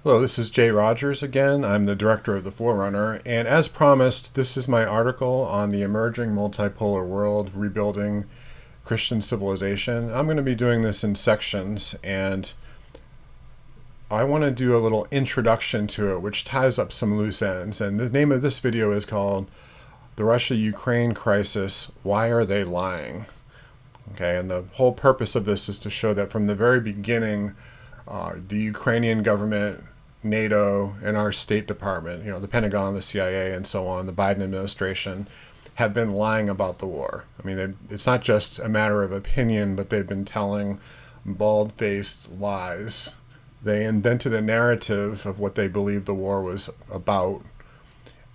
Hello, this is Jay Rogers again. I'm the director of The Forerunner, and as promised, this is my article on the emerging multipolar world, rebuilding Christian civilization. I'm going to be doing this in sections, and I want to do a little introduction to it, which ties up some loose ends. And the name of this video is called The Russia-Ukraine Crisis, Why Are They Lying? Okay, and the whole purpose of this is to show that from the very beginning, the Ukrainian government, NATO, and our State Department, the Pentagon, the CIA, and so on, the Biden administration, have been lying about the war. I mean, it's not just a matter of opinion, but they've been telling bald-faced lies. They invented a narrative of what they believed the war was about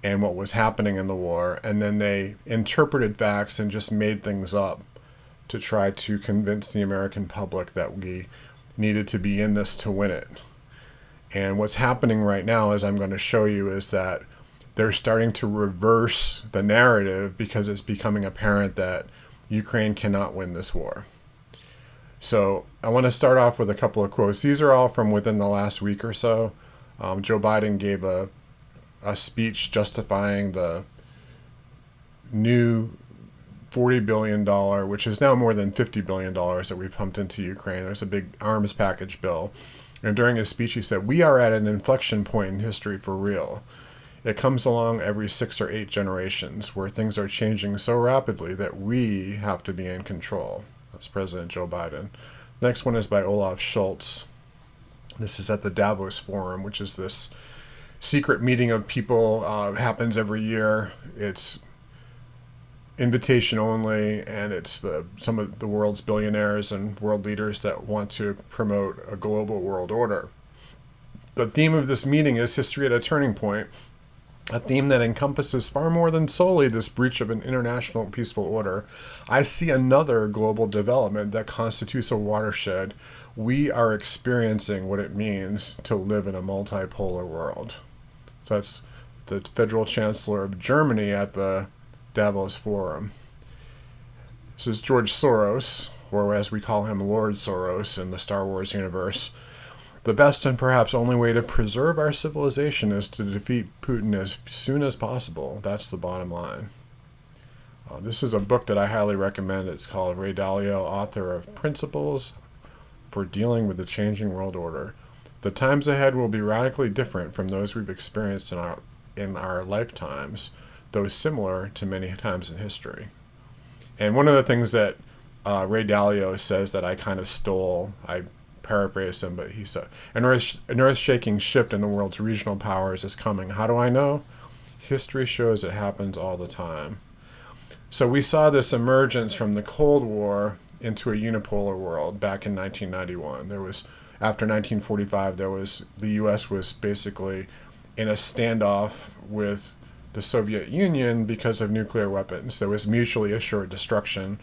and what was happening in the war, and then they interpreted facts and just made things up to try to convince the American public that we needed to be in this to win it. And what's happening right now, as I'm going to show you, is that they're starting to reverse the narrative because it's becoming apparent that Ukraine cannot win this war. So I want to start off with a couple of quotes. These are all from within the last week or so. Joe Biden gave a speech justifying the new $40 billion, which is now more than $50 billion that we've pumped into Ukraine. There's a big arms package bill. And during his speech, he said, "We are at an inflection point in history for real. It comes along every 6 or 8 generations where things are changing so rapidly that we have to be in control." That's President Joe Biden. Next one is by Olaf Scholz. This is at the Davos Forum, which is this secret meeting of people. Happens every year. It's invitation only, and it's some of the world's billionaires and world leaders that want to promote a global world order. The theme of this meeting is history at a turning point, a theme that encompasses far more than solely this breach of an international peaceful order. I see another global development that constitutes a watershed. We are experiencing what it means to live in a multipolar world. So that's the Federal Chancellor of Germany at the Davos Forum. This is George Soros, or as we call him, Lord Soros in the Star Wars universe. "The best and perhaps only way to preserve our civilization is to defeat Putin as soon as possible. That's the bottom line." This is a book that I highly recommend. It's called Ray Dalio, author of Principles for Dealing with the Changing World Order. The times ahead will be radically different from those we've experienced in our lifetimes, though similar to many times in history. And one of the things that Ray Dalio says that I kind of stole, I paraphrase him, but he said, an earth-shaking shift in the world's regional powers is coming. How do I know? History shows it happens all the time. So we saw this emergence from the Cold War into a unipolar world back in 1991. After 1945, the U.S. was basically in a standoff with the Soviet Union because of nuclear weapons. There was mutually assured destruction,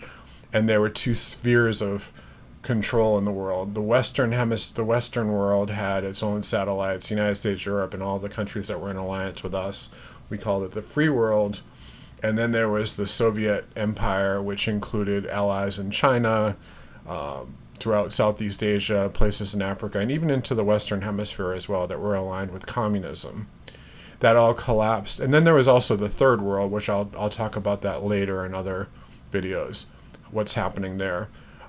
and there were two spheres of control in the world. The Western world had its own satellites, United States, Europe, and all the countries that were in alliance with us. We called it the free world. And then there was the Soviet Empire, which included allies in China, throughout Southeast Asia, places in Africa, and even into the Western Hemisphere as well, that were aligned with communism. That all collapsed. And then there was also the third world, which I'll talk about that later in other videos, what's happening there.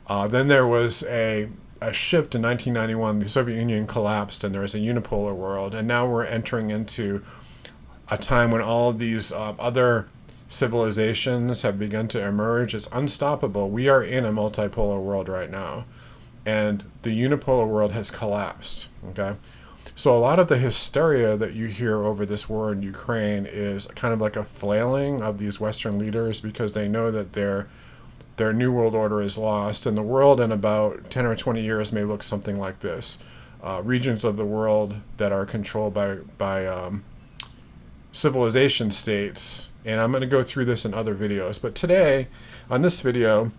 Then there was a shift in 1991. The Soviet Union collapsed, and there was a unipolar world. And now we're entering into a time when all of these other civilizations have begun to emerge. It's unstoppable. We are in a multipolar world right now. And the unipolar world has collapsed, okay? So a lot of the hysteria that you hear over this war in Ukraine is kind of like a flailing of these Western leaders because they know that their new world order is lost, and the world in about 10 or 20 years may look something like this. Regions of the world that are controlled by civilization states, and I'm going to go through this in other videos. But today, on this video,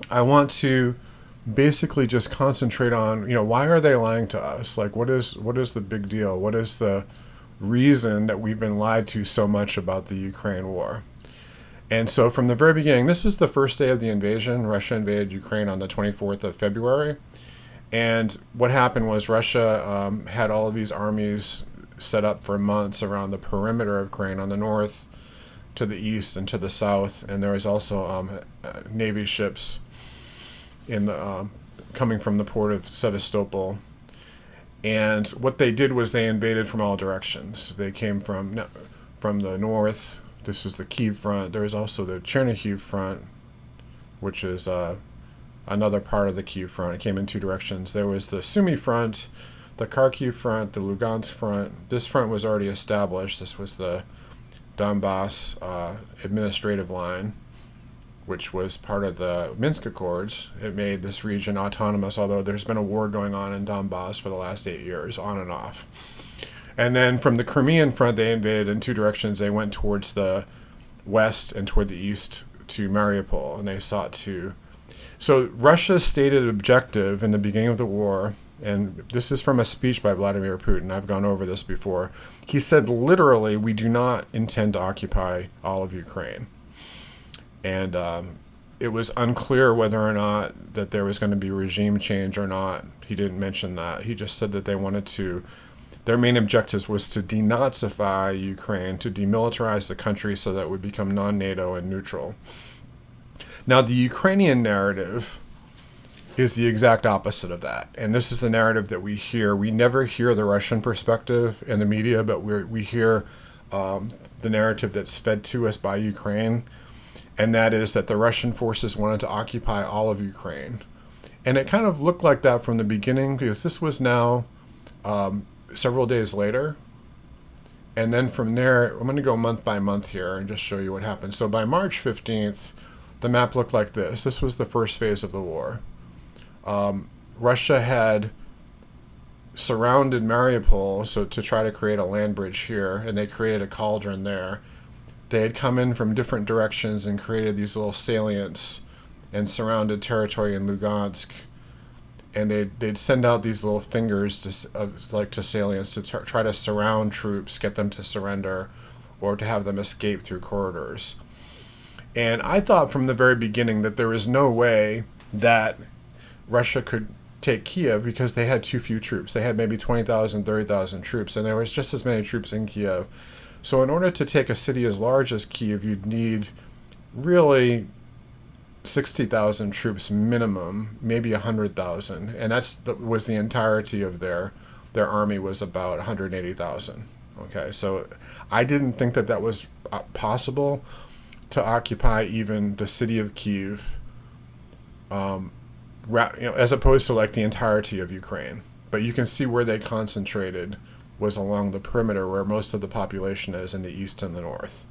I want to basically just concentrate on, why are they lying to us? Like, what is the big deal? What is the reason that we've been lied to so much about the Ukraine war? And so from the very beginning, this was the first day of the invasion. Russia invaded Ukraine on the 24th of February. And what happened was Russia had all of these armies set up for months around the perimeter of Ukraine on the north, to the east, and to the south. And there was also Navy ships in the coming from the port of Sevastopol. And what they did was they invaded from all directions. They came from the north. This was the Kiev front. There was also the Chernihiv front, which is another part of the Kiev front. It came in two directions. There was the Sumy front, the Kharkiv front, the Lugansk front. This front was already established. This was the Donbass administrative line, which was part of the Minsk Accords. It made this region autonomous, although there's been a war going on in Donbass for the last 8 years, on and off. And then from the Crimean front, they invaded in two directions. They went towards the west and toward the east to Mariupol, and they sought to... So Russia's stated objective in the beginning of the war, and this is from a speech by Vladimir Putin. I've gone over this before. He said literally, we do not intend to occupy all of Ukraine. And it was unclear whether or not that there was going to be regime change or not. He didn't mention that. He just said that they wanted to... Their main objectives was to denazify Ukraine, to demilitarize the country so that it would become non-NATO and neutral. Now, the Ukrainian narrative is the exact opposite of that. And this is the narrative that we hear. We never hear the Russian perspective in the media, but we hear the narrative that's fed to us by Ukraine. And that is that the Russian forces wanted to occupy all of Ukraine. And it kind of looked like that from the beginning, because this was now several days later. And then from there, I'm going to go month by month here and just show you what happened. So by March 15th, the map looked like this. This was the first phase of the war. Russia had surrounded Mariupol so to try to create a land bridge here, and they created a cauldron there. They had come in from different directions and created these little salients and surrounded territory in Lugansk. And they'd send out these little fingers to salients to try to surround troops, get them to surrender, or to have them escape through corridors. And I thought from the very beginning that there was no way that Russia could take Kiev because they had too few troops. They had maybe 20,000, 30,000 troops, and there was just as many troops in Kiev. So in order to take a city as large as Kiev, you'd need really 60,000 troops minimum, maybe 100,000. And was the entirety of their army was about 180,000. Okay, so I didn't think that was possible to occupy even the city of Kiev, as opposed to like the entirety of Ukraine. But you can see where they concentrated was along the perimeter where most of the population is in the east and the north.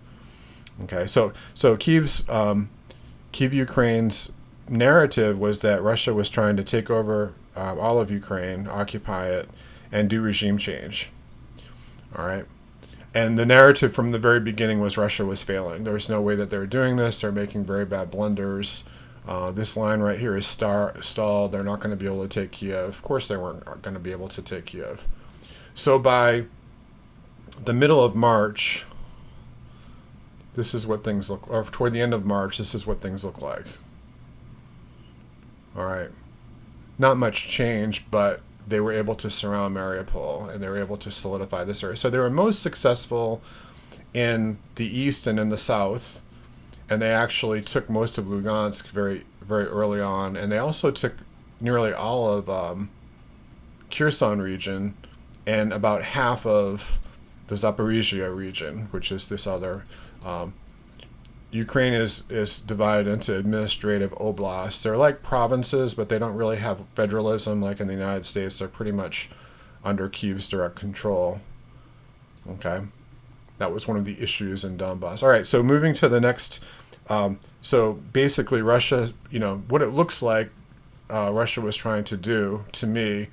Okay, so Kiev, Ukraine's narrative was that Russia was trying to take over all of Ukraine, occupy it, and do regime change. All right. And the narrative from the very beginning was Russia was failing. There was no way that they were doing this. They're making very bad blunders. This line right here is stalled. They're not going to be able to take Kiev. Of course they weren't going to be able to take Kiev. So by the middle of March, this is what things look, or toward the end of March, this is what things look like. All right. Not much change, but they were able to surround Mariupol, and they were able to solidify this area. So they were most successful in the east and in the south, and they actually took most of Lugansk very, very early on, and they also took nearly all of Kherson region and about half of the Zaporizhia region, which is this other... Ukraine is divided into administrative oblasts. They're like provinces, but they don't really have federalism like in the United States. They're pretty much under Kiev's direct control. Okay. That was one of the issues in Donbass. All right, so moving to the next. So basically Russia, what it looks like Russia was trying to do, to me,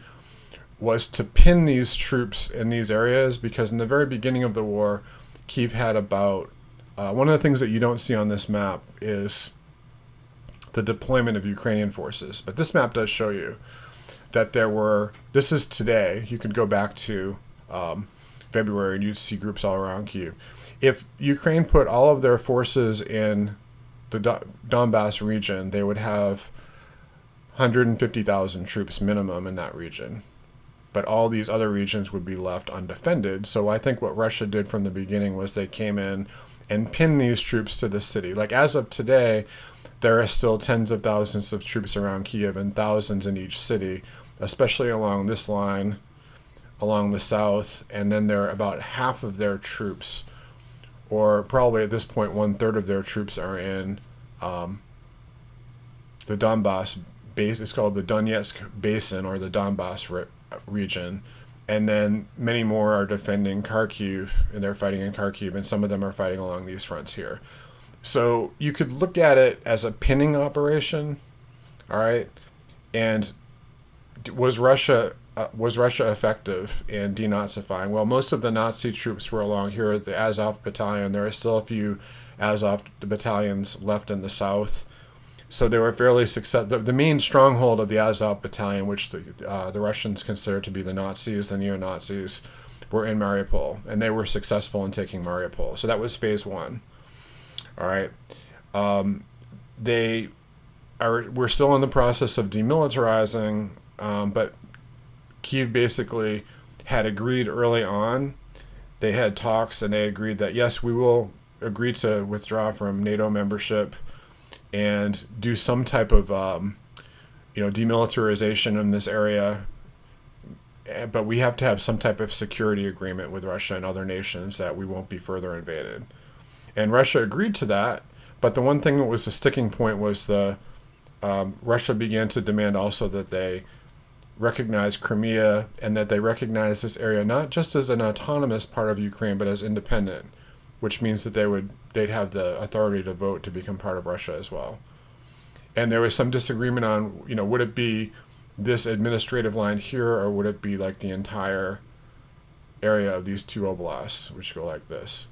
was to pin these troops in these areas, because in the very beginning of the war, Kiev had about... one of the things that you don't see on this map is the deployment of Ukrainian forces. But this map does show you that there were... This is today. You could go back to February and you'd see groups all around Kiev. If Ukraine put all of their forces in the Donbass region, they would have 150,000 troops minimum in that region. But all these other regions would be left undefended. So I think what Russia did from the beginning was they came in and pinned these troops to the city. Like as of today, there are still tens of thousands of troops around Kiev and thousands in each city, especially along this line, along the south. And then there are about half of their troops, or probably at this point 1/3 of their troops, are in the Donbass base. It's called the Donetsk Basin, or the Donbass region. And then many more are defending Kharkiv, and they're fighting in Kharkiv, and some of them are fighting along these fronts here. So you could look at it as a pinning operation, all right? And was Russia effective in denazifying? Well, most of the Nazi troops were along here at the Azov battalion. There are still a few Azov battalions left in the south. So they were fairly successful. The main stronghold of the Azov battalion, which the Russians consider to be the Nazis, the neo-Nazis, were in Mariupol, and they were successful in taking Mariupol. So that was phase one. All right. We're still in the process of demilitarizing, but Kyiv basically had agreed early on. They had talks, and they agreed that, yes, we will agree to withdraw from NATO membership and do some type of demilitarization in this area, but we have to have some type of security agreement with Russia and other nations that we won't be further invaded. And Russia agreed to that, but the one thing that was the sticking point was Russia began to demand also that they recognize Crimea, and that they recognize this area not just as an autonomous part of Ukraine, but as independent, which means that they'd have the authority to vote to become part of Russia as well. And there was some disagreement on, would it be this administrative line here, or would it be like the entire area of these two oblasts, which go like this.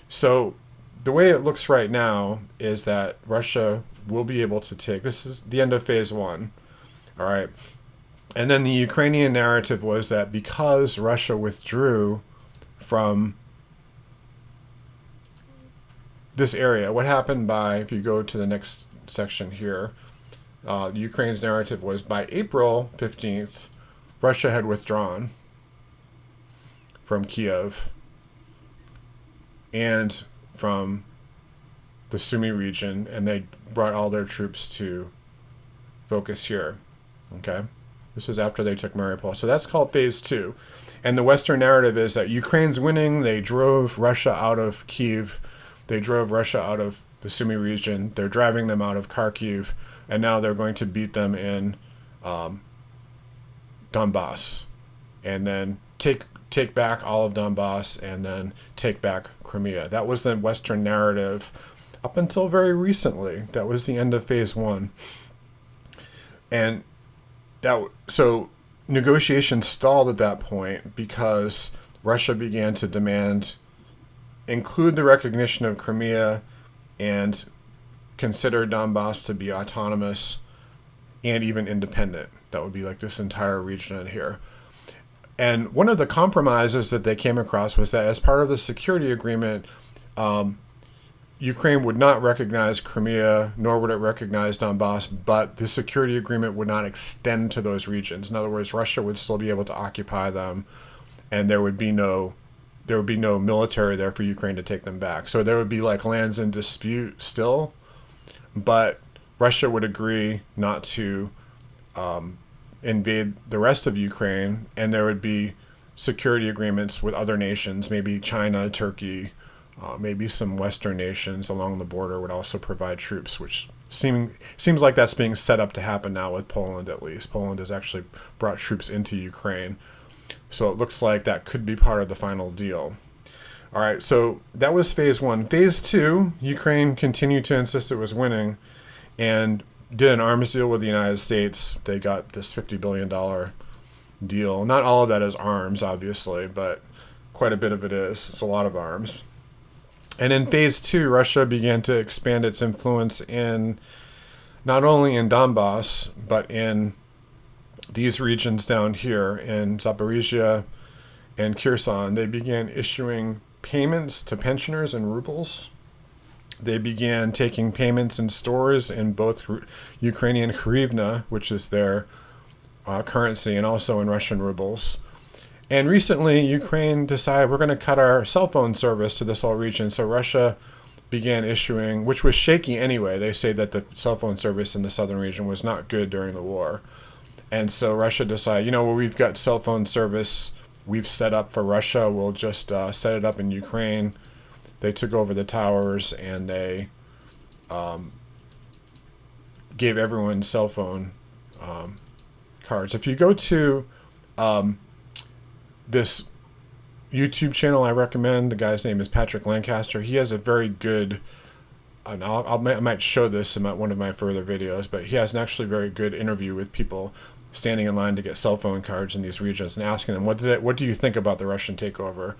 So the way it looks right now is that Russia will be able to take, this is the end of phase one, all right? And then the Ukrainian narrative was that because Russia withdrew from this area, what happened if you go to the next section here, Ukraine's narrative was by April 15th, Russia had withdrawn from Kiev and from the Sumy region, and they brought all their troops to focus here, okay? This was after they took Mariupol. So that's called phase two. And the Western narrative is that Ukraine's winning. They drove Russia out of Kyiv. They drove Russia out of the Sumy region. They're driving them out of Kharkiv. And now they're going to beat them in Donbass. And then take back all of Donbass, and then take back Crimea. That was the Western narrative up until very recently. That was the end of phase one. And so negotiations stalled at that point because Russia began to include the recognition of Crimea and consider Donbass to be autonomous and even independent. That would be like this entire region in here. And one of the compromises that they came across was that as part of the security agreement, Ukraine would not recognize Crimea, nor would it recognize Donbass, but the security agreement would not extend to those regions. In other words, Russia would still be able to occupy them, and there would be no military there for Ukraine to take them back. So there would be like lands in dispute still, but Russia would agree not to invade the rest of Ukraine, and there would be security agreements with other nations, maybe China, Turkey, maybe some Western nations along the border would also provide troops, which seems like that's being set up to happen now with Poland, at least. Poland has actually brought troops into Ukraine. So it looks like that could be part of the final deal. All right, so that was phase one. Phase two, Ukraine continued to insist it was winning and did an arms deal with the United States. They got this $50 billion deal. Not all of that is arms, obviously, but quite a bit of it is. It's a lot of arms. And in phase two, Russia began to expand its influence not only in Donbass, but in these regions down here in Zaporizhia and Kherson. They began issuing payments to pensioners in rubles. They began taking payments in stores in both Ukrainian hryvnia, which is their currency, and also in Russian rubles. And recently, Ukraine decided we're going to cut our cell phone service to this whole region. So Russia began issuing, which was shaky anyway. They say that the cell phone service in the southern region was not good during the war. And so Russia decided, well, we've got cell phone service we've set up for Russia. We'll just set it up in Ukraine. They took over the towers and they gave everyone cell phone cards. If you go to this YouTube channel I recommend, the guy's name is Patrick Lancaster. He has a very good, and I might show this in one of my further videos, but he has an actually very good interview with people standing in line to get cell phone cards in these regions and asking them, what do you think about the Russian takeover?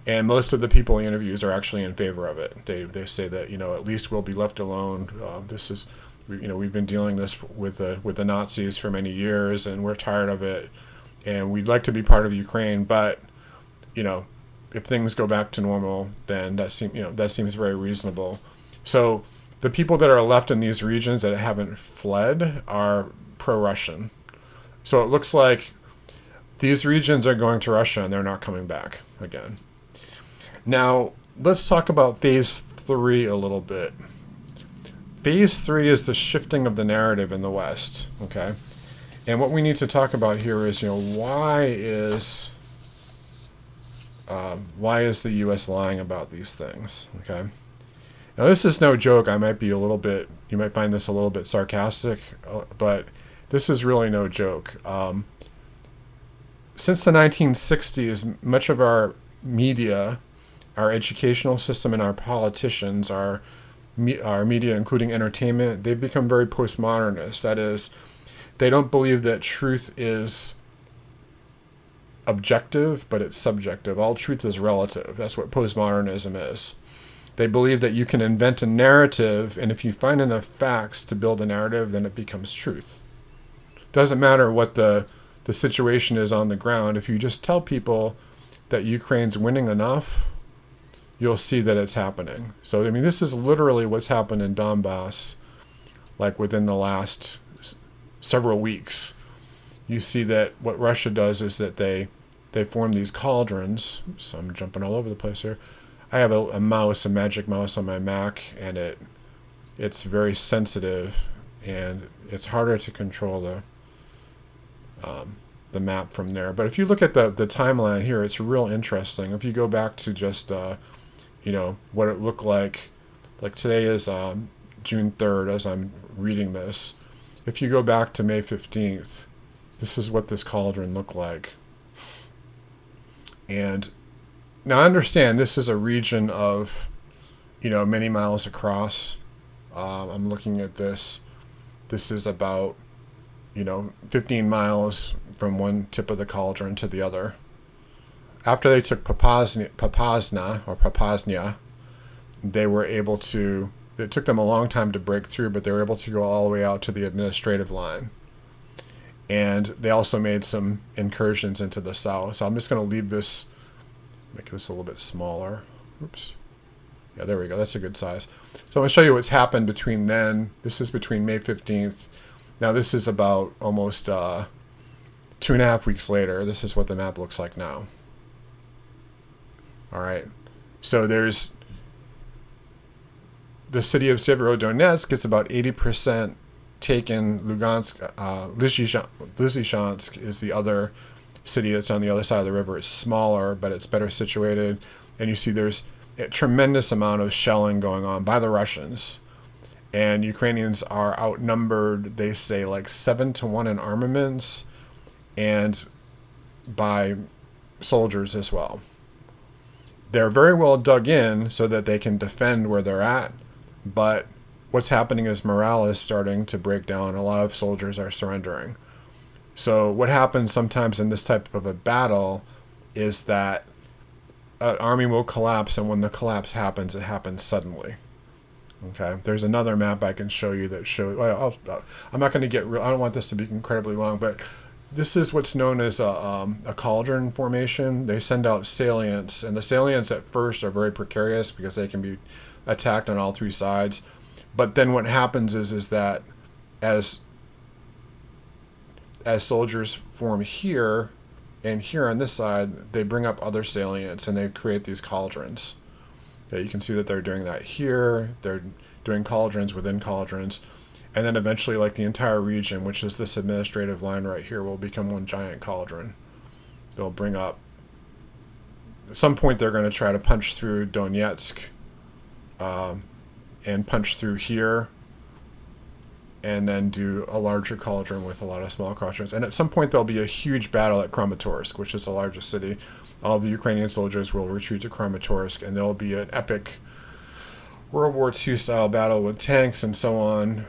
And most of the people he interviews are actually in favor of it. They say that, at least we'll be left alone. This is, we've been dealing this with the Nazis for many years, and we're tired of it. And we'd like to be part of Ukraine, but, if things go back to normal, then that seems very reasonable. So the people that are left in these regions that haven't fled are pro-Russian. So it looks like these regions are going to Russia and they're not coming back again. Now, let's talk about phase 3 a little bit. Phase 3 is the shifting of the narrative in the West, okay? And what we need to talk about here is, why is the U.S. lying about these things, okay? Now, this is no joke. You might find this a little bit sarcastic, but this is really no joke. Since the 1960s, much of our media, our educational system, and our politicians, our media, including entertainment, they've become very postmodernist. That is, they don't believe that truth is objective, but it's subjective. All truth is relative. That's what postmodernism is. They believe that you can invent a narrative, and if you find enough facts to build a narrative, then it becomes truth. Doesn't matter what the situation is on the ground. If you just tell people that Ukraine's winning enough, you'll see that it's happening. So, this is literally what's happened in Donbass, like within the last several weeks. You see that what Russia does is that they form these cauldrons. So I'm jumping all over the place here. I have a magic mouse on my Mac, and it's very sensitive, and it's harder to control the map from there. But if you look at the timeline here, it's real interesting. If you go back to just what it looked like today is June 3rd as I'm reading this. If you go back to May 15th, this is what this cauldron looked like. And now I understand this is a region of, many miles across. I'm looking at this. This is about, 15 miles from one tip of the cauldron to the other. After they took Popasna, they were able to, it took them a long time to break through, but they were able to go all the way out to the administrative line. And they also made some incursions into the south. So I'm just going to leave this, make this a little bit smaller. Oops. Yeah, there we go. That's a good size. So I'm going to show you what's happened between then. This is between May 15th. Now this is about almost 2.5 weeks later. This is what the map looks like now. All right. So there's the city of Severodonetsk. It's about 80% taken. Lugansk, Lysychansk is the other city that's on the other side of the river. It's smaller, but it's better situated. And you see there's a tremendous amount of shelling going on by the Russians. And Ukrainians are outnumbered, they say, like 7-1 in armaments and by soldiers as well. They're very well dug in so that they can defend where they're at, but what's happening is morale is starting to break down. A lot of soldiers are surrendering. So what happens sometimes in this type of a battle is that an army will collapse, and when the collapse happens, it happens suddenly. Okay, there's another map I can show you that shows. Well, I'm not going to get real. I don't want this to be incredibly long, but this is what's known as a cauldron formation. They send out salients, and the salients at first are very precarious because they can be attacked on all three sides. But then what happens is that as soldiers form here and here on this side, they bring up other salients and they create these cauldrons. Yeah, you can see that they're doing that here. They're doing cauldrons within cauldrons. And then eventually, like, the entire region, which is this administrative line right here, will become one giant cauldron. They'll bring up... At some point, they're going to try to punch through Donetsk and punch through here, and then do a larger cauldron with a lot of small cauldrons. And at some point, there'll be a huge battle at Kramatorsk, which is the largest city. All the Ukrainian soldiers will retreat to Kramatorsk, and there'll be an epic World War II style battle with tanks and so on.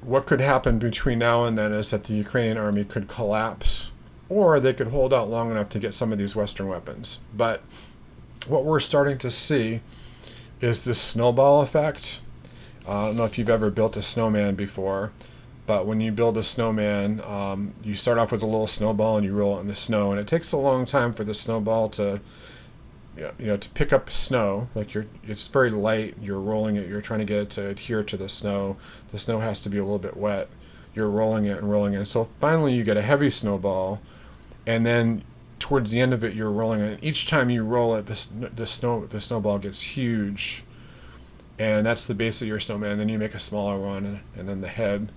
What could happen between now and then is that the Ukrainian army could collapse, or they could hold out long enough to get some of these Western weapons. But what we're starting to see is this snowball effect. I don't know if you've ever built a snowman before, but when you build a snowman, you start off with a little snowball and you roll it in the snow, and it takes a long time for the snowball to to pick up snow. Like, it's very light, you're rolling it, you're trying to get it to adhere to the snow has to be a little bit wet, you're rolling it and rolling it, so finally you get a heavy snowball, and then towards the end of it you're rolling it, and each time you roll it, the snowball gets huge, and that's the base of your snowman. And then you make a smaller one, and then the head.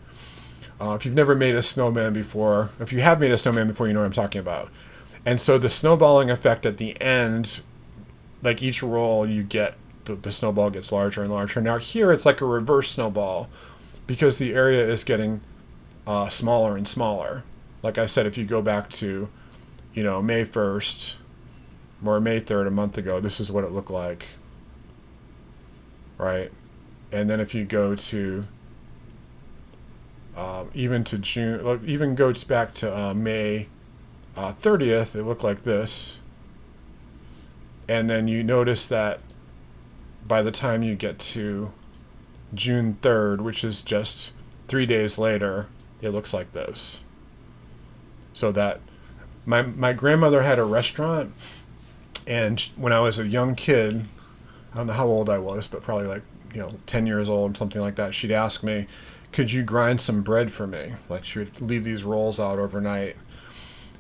If you've never made a snowman before, if you have made a snowman before, you know what I'm talking about. And so the snowballing effect at the end, like each roll you get, the snowball gets larger and larger. Now here it's like a reverse snowball, because the area is getting smaller and smaller. Like I said, if you go back to, May 1st or May 3rd, a month ago, this is what it looked like, right? And then if you go to even to June, even goes back to May 30th, it looked like this. And then you notice that by the time you get to June 3rd, which is just 3 days later, it looks like this. So that my grandmother had a restaurant, and when I was a young kid, I don't know how old I was, but probably like 10 years old, something like that, she'd ask me, could you grind some bread for me? Like, she would leave these rolls out overnight,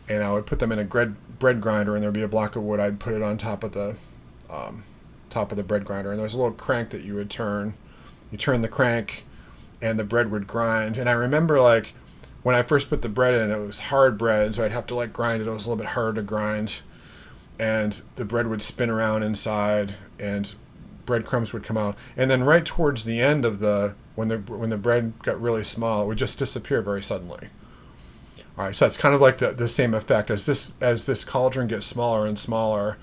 and I would put them in a bread grinder, and there'd be a block of wood. I'd put it on top of the bread grinder, and there's a little crank that you would turn. You turn the crank, and the bread would grind. And I remember, like, when I first put the bread in, it was hard bread, so I'd have to, like, grind it. It was a little bit harder to grind, and the bread would spin around inside, and breadcrumbs would come out. And then right towards the end of when the bread got really small, it would just disappear very suddenly. All right, so that's kind of like the same effect. As this cauldron gets smaller and smaller,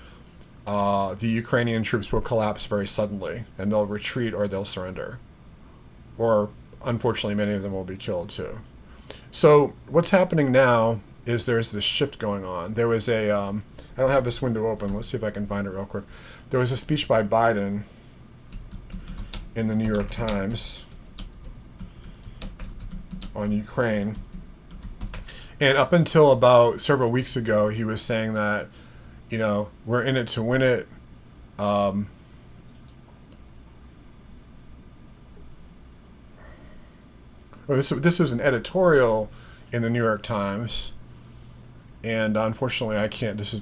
the Ukrainian troops will collapse very suddenly, and they'll retreat or they'll surrender. Or, unfortunately, many of them will be killed too. So what's happening now is there's this shift going on. There was I don't have this window open. Let's see if I can find it real quick. There was a speech by Biden in the New York Times on Ukraine. And up until about several weeks ago, he was saying that, we're in it to win it. This was an editorial in the New York Times, and unfortunately, I can't. This is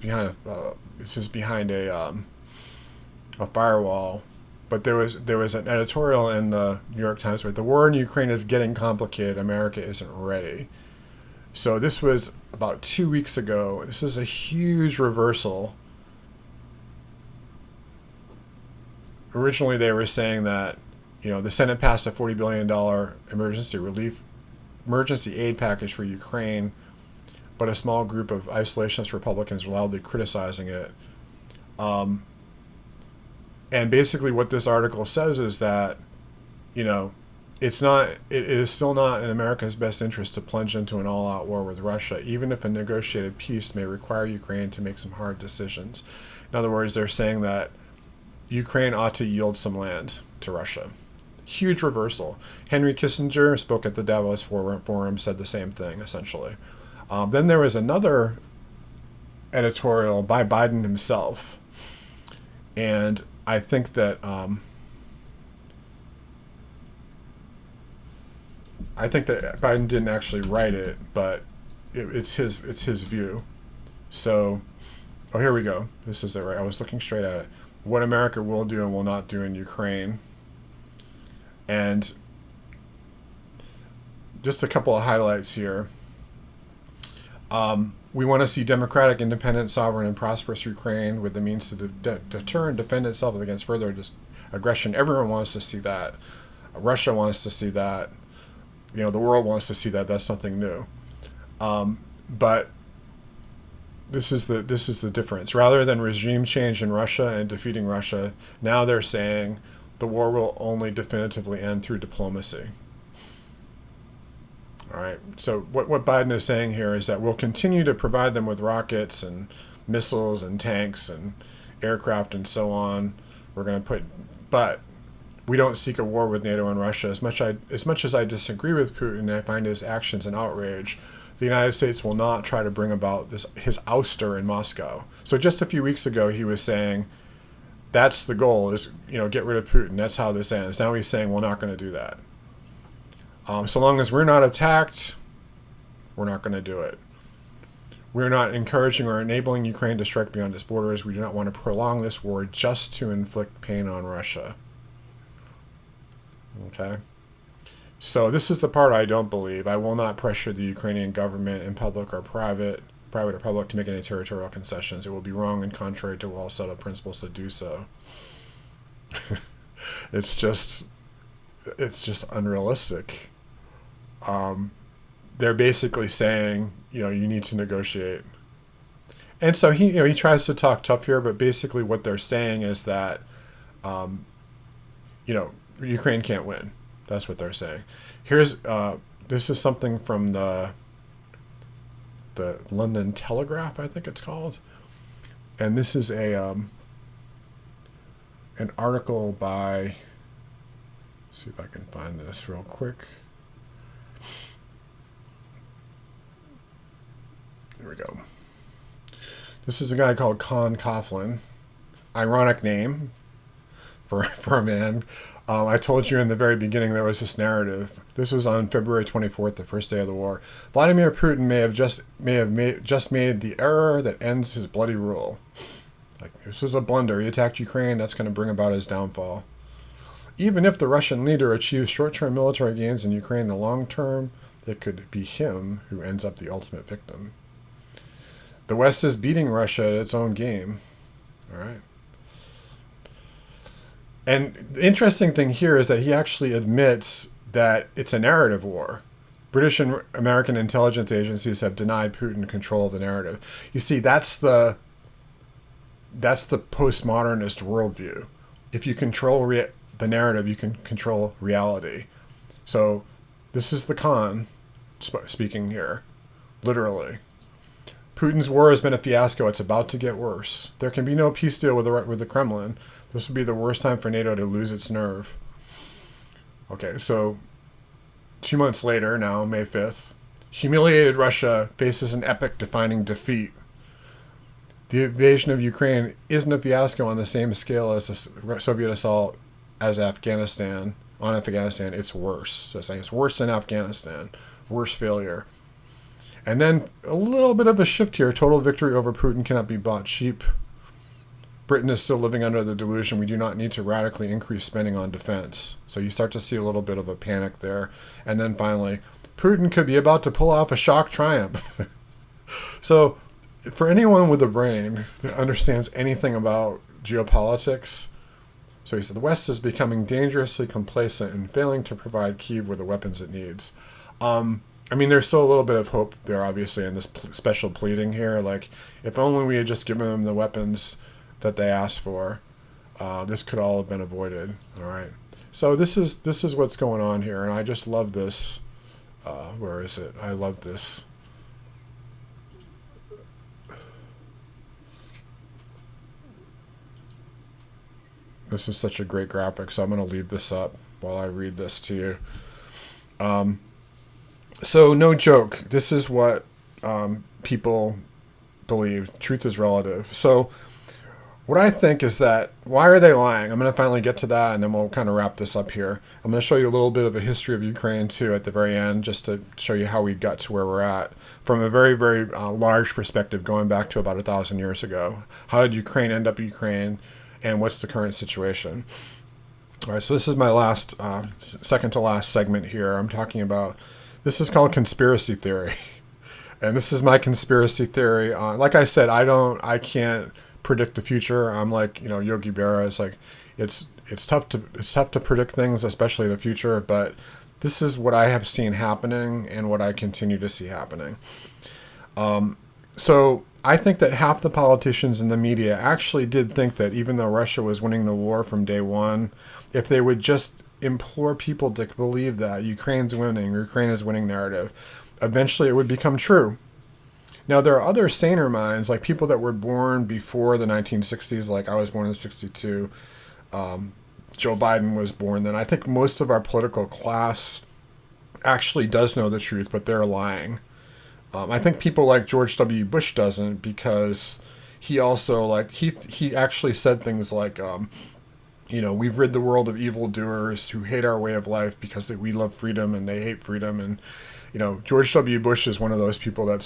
behind a firewall. But there was an editorial in the New York Times where the war in Ukraine is getting complicated. America isn't ready. So this was about 2 weeks ago. This is a huge reversal. Originally, they were saying that, the Senate passed a $40 billion emergency aid package for Ukraine, but a small group of isolationist Republicans were loudly criticizing it. And basically what this article says is that, it is still not in America's best interest to plunge into an all-out war with Russia, even if a negotiated peace may require Ukraine to make some hard decisions. In other words, they're saying that Ukraine ought to yield some land to Russia. Huge reversal. Henry Kissinger spoke at the Davos Forum, said the same thing, essentially. Then there was another editorial by Biden himself, and I think that I think that Biden didn't actually write it, but it's his view. So, oh, here we go. This is it, right? I was looking straight at it. What America will do and will not do in Ukraine. And just a couple of highlights here. We want to see democratic, independent, sovereign, and prosperous Ukraine with the means to deter and defend itself against further aggression. Everyone wants to see that. Russia wants to see that. You know, the world wants to see that. That's something new. But this is the difference. Rather than regime change in Russia and defeating Russia, now they're saying the war will only definitively end through diplomacy. All right. So what Biden is saying here is that we'll continue to provide them with rockets and missiles and tanks and aircraft and so on. But we don't seek a war with NATO and Russia. As much as I disagree with Putin, I find his actions an outrage. The United States will not try to bring about his ouster in Moscow. So just a few weeks ago, he was saying that's the goal, is, you know, get rid of Putin. That's how this ends. Now he's saying we're not going to do that. So long as we're not attacked, we're not going to do it. We're not encouraging or enabling Ukraine to strike beyond its borders. We do not want to prolong this war just to inflict pain on Russia. Okay? So this is the part I don't believe. I will not pressure the Ukrainian government in public or private or public to make any territorial concessions. It will be wrong and contrary to well settled principles to do so. It's just unrealistic. They're basically saying, you know, you need to negotiate. And so he tries to talk tough here, but basically what they're saying is that, Ukraine can't win. That's what they're saying. Here's this is something from the London Telegraph, I think it's called, and this is an article by. Let's see if I can find this real quick. Here we go. This is a guy called Con Coughlin. Ironic name for a man. I told you in the very beginning there was this narrative. This was on February 24th, the first day of the war. Vladimir Putin may have just made the error that ends his bloody rule. Like, this is a blunder. He attacked Ukraine. That's going to bring about his downfall. Even if the Russian leader achieves short-term military gains in Ukraine in the long term, it could be him who ends up the ultimate victim. The West is beating Russia at its own game. All right. And the interesting thing here is that he actually admits that it's a narrative war. British and American intelligence agencies have denied Putin control of the narrative. You see, that's the postmodernist worldview. If you control the narrative, you can control reality. So this is the Khan speaking here, literally. Putin's war has been a fiasco. It's about to get worse. There can be no peace deal with the Kremlin. This would be the worst time for NATO to lose its nerve. Okay, so 2 months later, now May 5th, humiliated Russia faces an epic defining defeat. The invasion of Ukraine isn't a fiasco on the same scale as the Soviet assault as Afghanistan. On Afghanistan, it's worse. So saying it's worse than Afghanistan. Worse failure. And then a little bit of a shift here. Total victory over Putin cannot be bought cheap. Britain is still living under the delusion we do not need to radically increase spending on defense. So you start to see a little bit of a panic there. And then finally, Putin could be about to pull off a shock triumph. So for anyone with a brain that understands anything about geopolitics, so he said the West is becoming dangerously complacent and failing to provide Kyiv with the weapons it needs. I mean, there's still a little bit of hope there, obviously, in this special pleading here. Like, if only we had just given them the weapons that they asked for, this could all have been avoided. All right. So this is what's going on here, and I just love this. Where is it? I love this. This is such a great graphic, so I'm going to leave this up while I read this to you. So no joke. This is what people believe. Truth is relative. So What I think is that, why are they lying? I'm going to finally get to that, and then we'll kind of wrap this up here. I'm going to show you a little bit of a history of Ukraine, too, at the very end, just to show you how we got to where we're at from a very, very large perspective, going back to about 1,000 years ago. How did Ukraine end up Ukraine, and what's the current situation? All right, so this is my last, second to last segment here. I'm talking about, this is called conspiracy theory. And this is my conspiracy theory on, like I said, I can't predict the future. I'm like, Yogi Berra. It's like, it's tough to predict things, especially the future. But this is what I have seen happening and what I continue to see happening. So I think that half the politicians in the media actually did think that even though Russia was winning the war from day one, if they would just implore people to believe that Ukraine is winning narrative, eventually it would become true. Now, there are other saner minds, like people that were born before the 1960s, like I was born in 62. Joe Biden was born then. I think most of our political class actually does know the truth, but they're lying. I think people like George W. Bush doesn't, because he also, he actually said things like, we've rid the world of evildoers who hate our way of life because we love freedom and they hate freedom. And, George W. Bush is one of those people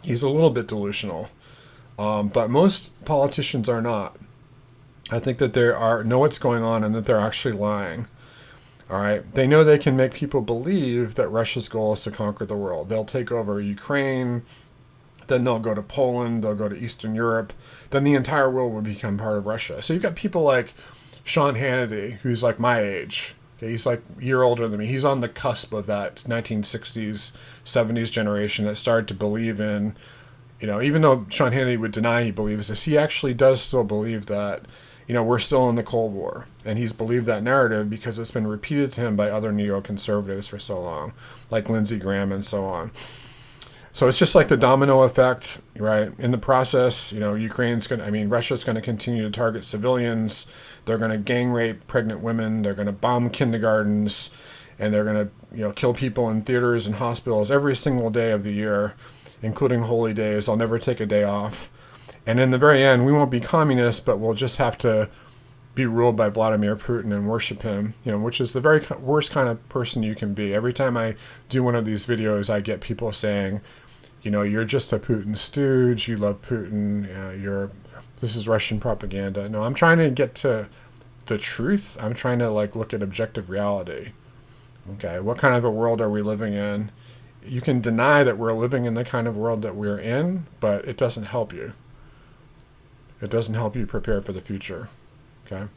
he's a little bit delusional. But most politicians are not. I think that they know what's going on and that they're actually lying. All right. They know they can make people believe that Russia's goal is to conquer the world. They'll take over Ukraine, then they'll go to Poland, they'll go to Eastern Europe, then the entire world will become part of Russia. So you've got people like Sean Hannity, who's like my age. Okay, he's like a year older than me. He's on the cusp of that 1960s, 70s generation that started to believe in, even though Sean Hannity would deny he believes this, he actually does still believe that, we're still in the Cold War. And he's believed that narrative because it's been repeated to him by other neoconservatives for so long, like Lindsey Graham and so on. So it's just like the domino effect, right? In the process, Russia's going to continue to target civilians. They're going to gang rape pregnant women. They're going to bomb kindergartens, and they're going to, kill people in theaters and hospitals every single day of the year, including holy days. They'll never take a day off. And in the very end, we won't be communists, but we'll just have to be ruled by Vladimir Putin and worship him, which is the very worst kind of person you can be. Every time I do one of these videos, I get people saying, you're just a Putin stooge. You love Putin. This is Russian propaganda. No, I'm trying to get to the truth. I'm trying to look at objective reality. Okay, what kind of a world are we living in? You can deny that we're living in the kind of world that we're in, but it doesn't help you. It doesn't help you prepare for the future. Okay.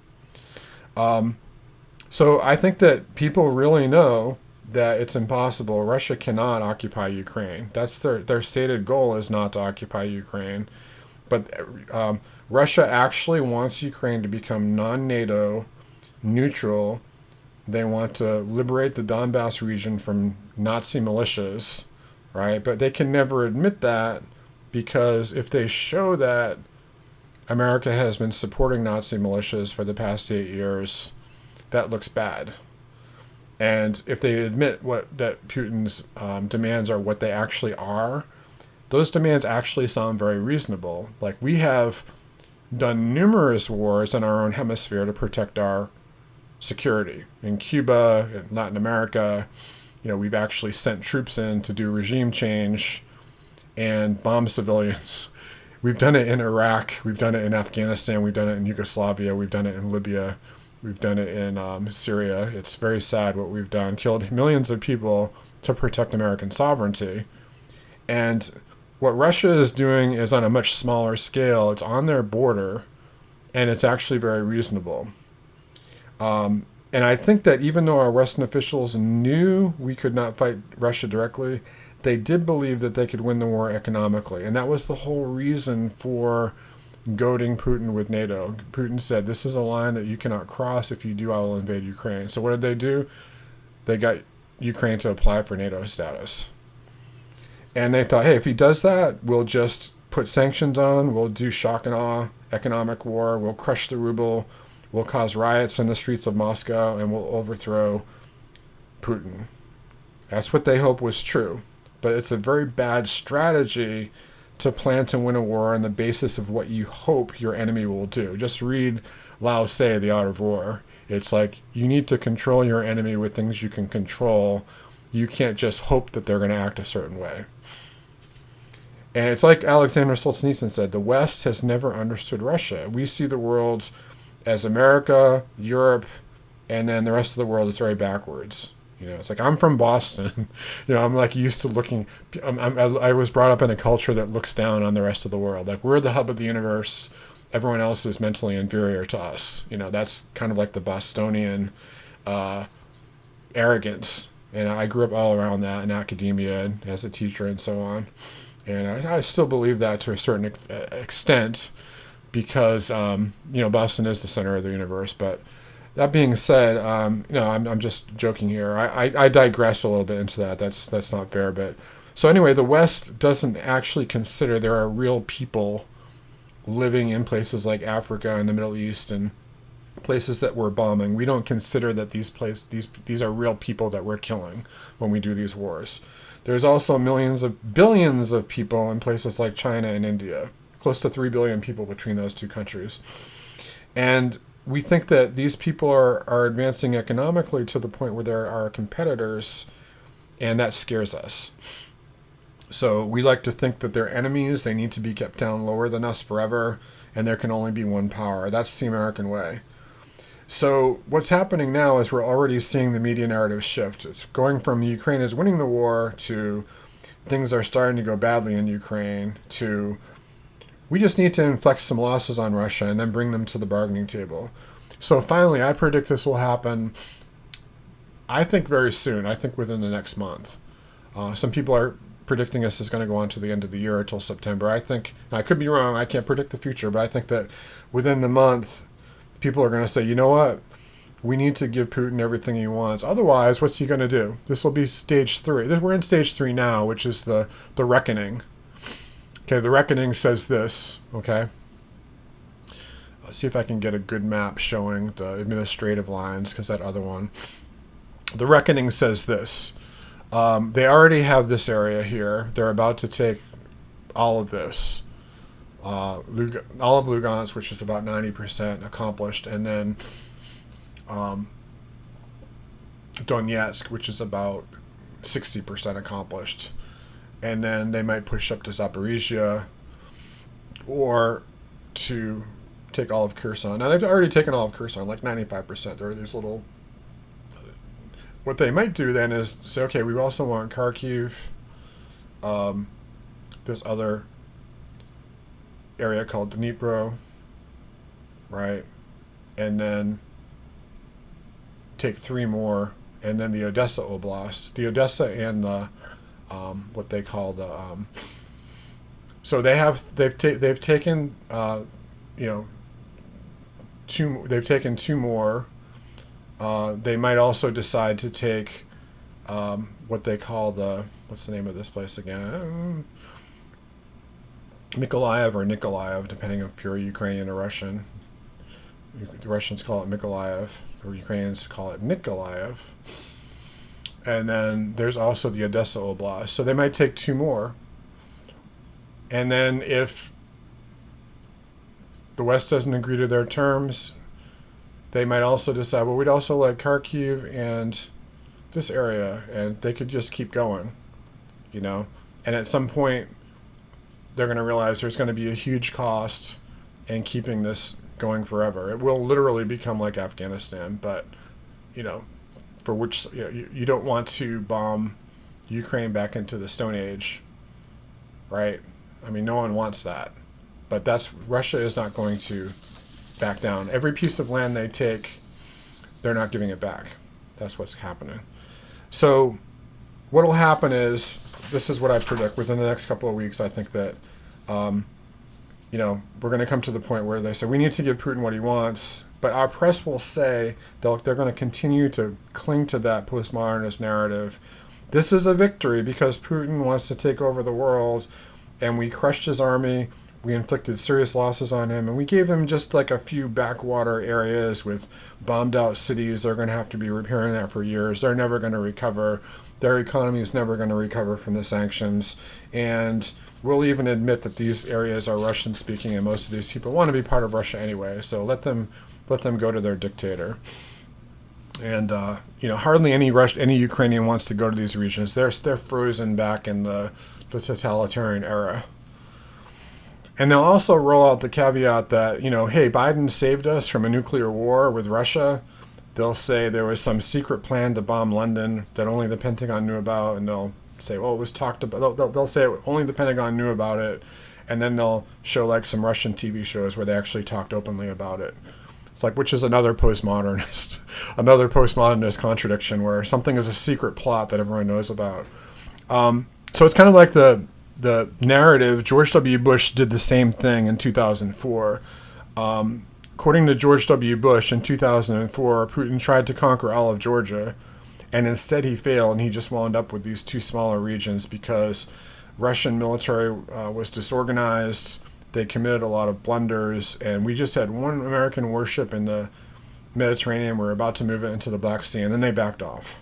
So I think that people really know that it's impossible. Russia cannot occupy Ukraine. That's their stated goal, is not to occupy Ukraine. But Russia actually wants Ukraine to become non-NATO, neutral. They want to liberate the Donbass region from Nazi militias, right? But they can never admit that, because if they show that America has been supporting Nazi militias for the past 8 years, that looks bad. And if they admit that Putin's demands are what they actually are, those demands actually sound very reasonable. Like, we have done numerous wars in our own hemisphere to protect our security. In Cuba, in Latin America, we've actually sent troops in to do regime change and bomb civilians. We've done it in Iraq. We've done it in Afghanistan. We've done it in Yugoslavia. We've done it in Libya. We've done it in Syria. It's very sad what we've done. Killed millions of people to protect American sovereignty. And what Russia is doing is on a much smaller scale. It's on their border, and it's actually very reasonable. And I think that even though our Western officials knew we could not fight Russia directly, they did believe that they could win the war economically. And that was the whole reason for goading Putin with NATO. Putin said, this is a line that you cannot cross. If you do, I will invade Ukraine. So what did they do? They got Ukraine to apply for NATO status. And they thought, hey, if he does that, we'll just put sanctions on. We'll do shock and awe, economic war. We'll crush the ruble. We'll cause riots in the streets of Moscow, and we'll overthrow Putin. That's what they hope was true. But it's a very bad strategy to plan to win a war on the basis of what you hope your enemy will do. Just read Lao Tse, The Art of War. It's like you need to control your enemy with things you can control. You can't just hope that they're going to act a certain way. And it's like Alexander Solzhenitsyn said, the West has never understood Russia. We see the world as America, Europe, and then the rest of the world is very backwards. You know, it's like I'm from Boston. You know, I'm like used to looking. I was brought up in a culture that looks down on the rest of the world. Like we're the hub of the universe. Everyone else is mentally inferior to us. You know, that's kind of like the Bostonian arrogance. And I grew up all around that in academia and as a teacher and so on. And I still believe that to a certain extent because, you know, Boston is the center of the universe. But that being said, you know, I'm just joking here. I digress a little bit into that. That's not fair. But so anyway, the West doesn't actually consider there are real people living in places like Africa and the Middle East and places that we're bombing. We don't consider that these are real people that we're killing when we do these wars. There's also billions of people in places like China and India, close to 3 billion people between those two countries. And we think that these people are advancing economically to the point where they're our competitors, and that scares us. So we like to think that they're enemies, they need to be kept down lower than us forever, and there can only be one power. That's the American way. So what's happening now is we're already seeing the media narrative shift. It's going from Ukraine is winning the war to things are starting to go badly in Ukraine to we just need to inflict some losses on Russia and then bring them to the bargaining table. So finally, I predict this will happen, I think very soon. I think within the next month. Some people are predicting this is going to go on to the end of the year until September. I think, I could be wrong, I can't predict the future, but I think that within the month, people are going to say, you know what? We need to give Putin everything he wants. Otherwise, what's he going to do? This will be stage 3. We're in stage 3 now, which is the reckoning. Okay, the reckoning says this, okay? Let's see if I can get a good map showing the administrative lines, because that other one. The reckoning says this. They already have this area here. They're about to take all of this. All of Lugansk, which is about 90% accomplished, and then Donetsk, which is about 60% accomplished. And then they might push up to Zaporizhia or to take all of Kherson. Now, they've already taken all of Kherson, like 95%. There are these little... What they might do then is say, okay, we also want Kharkiv, this other area called Dnipro, right? And then take 3 more, and then the Odessa Oblast. The Odessa and the... what they call the so they've taken you know they've taken 2 more. They might also decide to take what they call what's the name of this place again, Nikolaev, depending if you're Ukrainian or Russian. The Russians call it Mykolaiv, or Ukrainians call it Nikolaev. And then there's also the Odessa Oblast. So they might take 2 more. And then if the West doesn't agree to their terms, they might also decide, well, we'd also like Kharkiv and this area. And they could just keep going, you know. And at some point, they're going to realize there's going to be a huge cost in keeping this going forever. It will literally become like Afghanistan, but, you know, for which you don't want to bomb Ukraine back into the Stone Age, right? I mean, no one wants that. But Russia is not going to back down. Every piece of land they take, they're not giving it back. That's what's happening. So what will happen is, this is what I predict, within the next couple of weeks, I think that, you know, we're going to come to the point where they say, we need to give Putin what he wants. But our press will say they're going to continue to cling to that postmodernist narrative. This is a victory because Putin wants to take over the world, and we crushed his army. We inflicted serious losses on him, and we gave him just like a few backwater areas with bombed out cities. They're going to have to be repairing that for years. They're never going to recover. Their economy is never going to recover from the sanctions. And we'll even admit that these areas are Russian speaking, and most of these people want to be part of Russia anyway. So let them go to their dictator. And hardly any Ukrainian wants to go to these regions. They're frozen back in the totalitarian era. And they'll also roll out the caveat that, hey, Biden saved us from a nuclear war with Russia. They'll say there was some secret plan to bomb London that only the Pentagon knew about, and they'll say, well, it was talked about. They'll say only the Pentagon knew about it, and then they'll show like some Russian TV shows where they actually talked openly about it. It's like, which is another postmodernist, another postmodernist contradiction where something is a secret plot that everyone knows about. So it's kind of like the narrative. George W. Bush did the same thing in 2004. According to George W. Bush, in 2004, Putin tried to conquer all of Georgia, and instead he failed, and he just wound up with these two smaller regions because Russian military was disorganized. They committed a lot of blunders, and we just had one American warship in the Mediterranean. We're about to move it into the Black Sea, and then they backed off.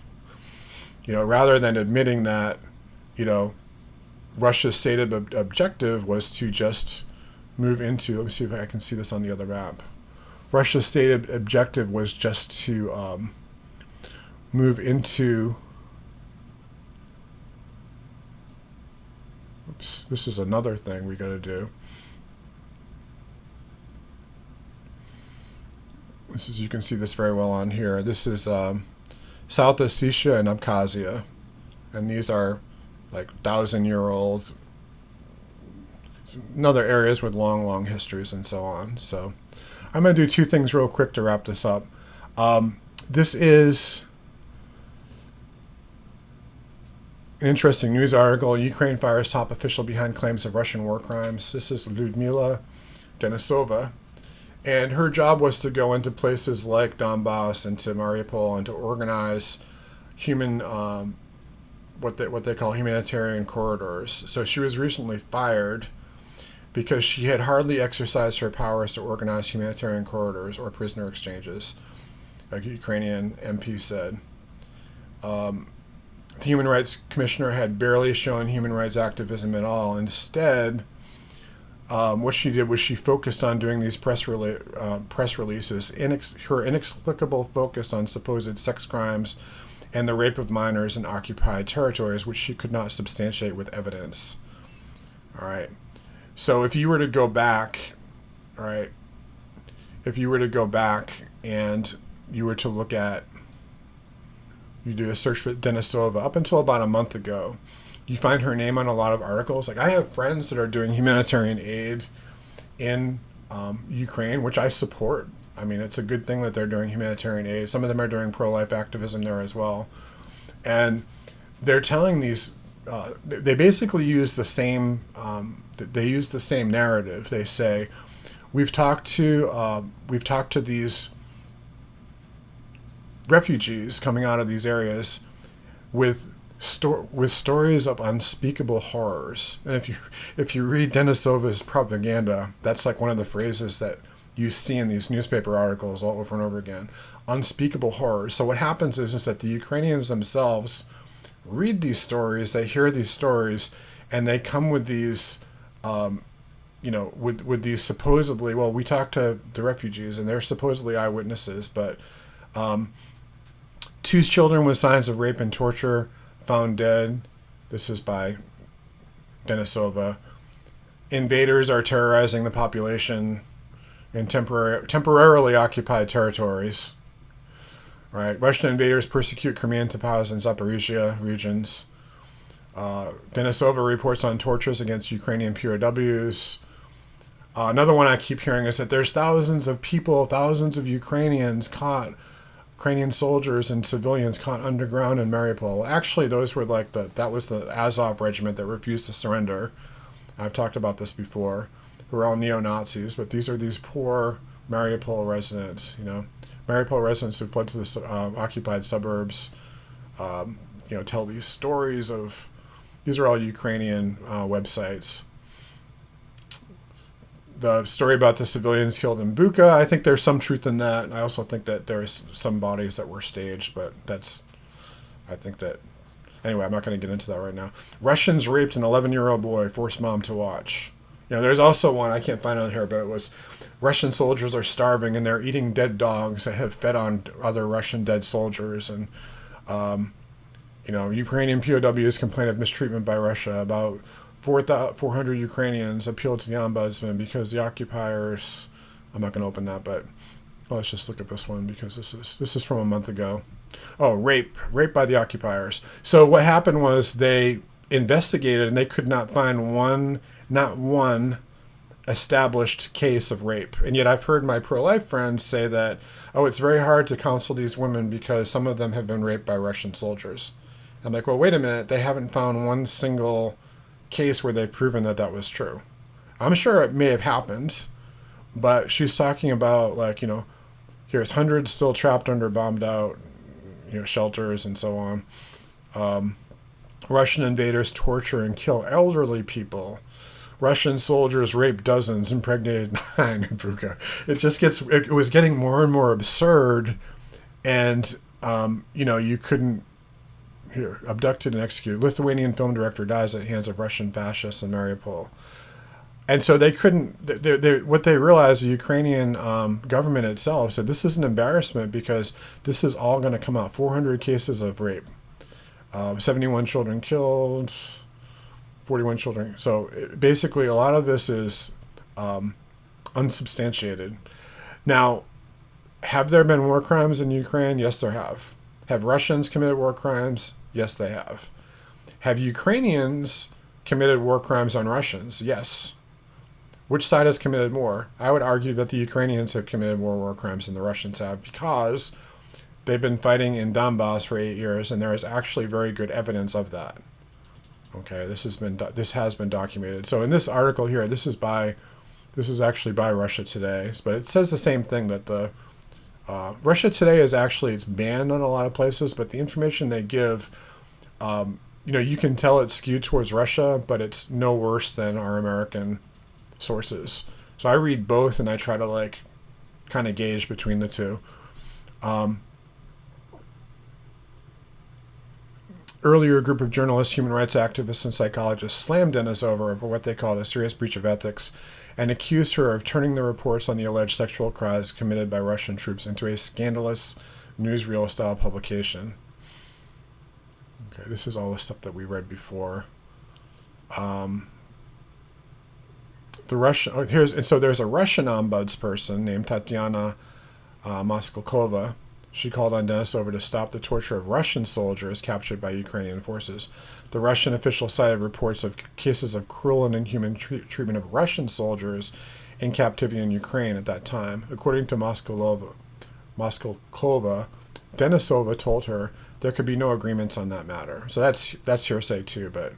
Rather than admitting that, Russia's stated objective was to just move into, let me see if I can see this on the other map. Russia's stated objective was just to move into, oops, this is another thing we got to do. You can see this very well on here. This is South Ossetia and Abkhazia. And these are like 1,000-year-old, another areas with long histories and so on. So I'm going to do two things real quick to wrap this up. This is an interesting news article. Ukraine fires top official behind claims of Russian war crimes. This is Ludmila Denisova. And her job was to go into places like Donbass and to Mariupol and to organize human, what they call humanitarian corridors. So she was recently fired because she had hardly exercised her powers to organize humanitarian corridors or prisoner exchanges, like a Ukrainian MP said. The Human Rights Commissioner had barely shown human rights activism at all. Instead, what she did was she focused on doing these press releases, her inexplicable focus on supposed sex crimes and the rape of minors in occupied territories, which she could not substantiate with evidence. All right. So if you were to go back, all right, and you were to look at, you do a search for Denisova up until about a month ago, you find her name on a lot of articles. Like, I have friends that are doing humanitarian aid in Ukraine, which I support. I mean, it's a good thing that they're doing humanitarian aid. Some of them are doing pro-life activism there as well. And they're telling these, they basically use the same, narrative. They say, we've talked to these refugees coming out of these areas with stories of unspeakable horrors. And if you read Denisova's propaganda, that's like one of the phrases that you see in these newspaper articles all over and over again. Unspeakable horrors. So what happens is that the Ukrainians themselves read these stories, they hear these stories, and they come with these, with these supposedly, well, we talked to the refugees, and they're supposedly eyewitnesses, but 2 children with signs of rape and torture found dead. This is by Denisova. Invaders are terrorizing the population in temporarily occupied territories. Right. Russian invaders persecute Crimean, Topaz, and Zaporizhia regions. Denisova reports on tortures against Ukrainian POWs. Another one I keep hearing is that there's thousands of people, thousands of Ukrainian soldiers and civilians caught underground in Mariupol. Actually, those were that was the Azov regiment that refused to surrender. I've talked about this before. Who are all neo-Nazis, but these are these poor Mariupol residents, Mariupol residents who fled to the occupied suburbs, tell these stories of, these are all Ukrainian websites. The story about the civilians killed in Bucha, I think there's some truth in that. I also think that there's some bodies that were staged, but I think that Anyway, I'm not going to get into that right now. Russians raped an 11-year-old boy, forced mom to watch. There's also one, I can't find it on here, but it was Russian soldiers are starving and they're eating dead dogs that have fed on other Russian dead soldiers. And, Ukrainian POWs complain of mistreatment by Russia. About 400 Ukrainians appealed to the ombudsman because the occupiers. I'm not going to open that, but let's just look at this one because this is from a month ago. Oh, rape by the occupiers. So what happened was they investigated and they could not find not one established case of rape. And yet I've heard my pro-life friends say that, it's very hard to counsel these women because some of them have been raped by Russian soldiers. I'm like, well, wait a minute. They haven't found one single case where they've proven that that was true. I'm sure it may have happened, but she's talking about, here's hundreds still trapped under bombed out, shelters and so on. Russian invaders torture and kill elderly people. Russian soldiers rape dozens, impregnated 9 in Bucha. It was getting more and more absurd, and you couldn't. Here, abducted and executed. Lithuanian film director dies at hands of Russian fascists in Mariupol. And so they couldn't. What they realized, the Ukrainian government itself said, this is an embarrassment because this is all going to come out. 400 cases of rape, 71 children killed, 41 children. So basically, a lot of this is unsubstantiated. Now, have there been war crimes in Ukraine? Yes, there have. Have Russians committed war crimes? Yes, they have. Have Ukrainians committed war crimes on Russians? Yes. Which side has committed more? I would argue that the Ukrainians have committed more war crimes than the Russians have because they've been fighting in Donbass for 8 years, and there is actually very good evidence of that. Okay, this has been documented. So in this article here, this is actually by Russia Today, but it says the same thing, that the Russia Today it's banned on a lot of places, but the information they give, you can tell it's skewed towards Russia, but it's no worse than our American sources. So I read both and I try to kind of gauge between the two. Earlier, a group of journalists, human rights activists, and psychologists slammed Denisova over what they called a serious breach of ethics and accused her of turning the reports on the alleged sexual crimes committed by Russian troops into a scandalous newsreel-style publication. Okay, this is all the stuff that we read before. There's a Russian ombudsperson named Tatiana Moskalkova. She called on Denisova to stop the torture of Russian soldiers captured by Ukrainian forces. The Russian official cited reports of cases of cruel and inhuman treatment of Russian soldiers in captivity in Ukraine at that time. According to Moskalkova, Denisova told her there could be no agreements on that matter. So that's hearsay too. But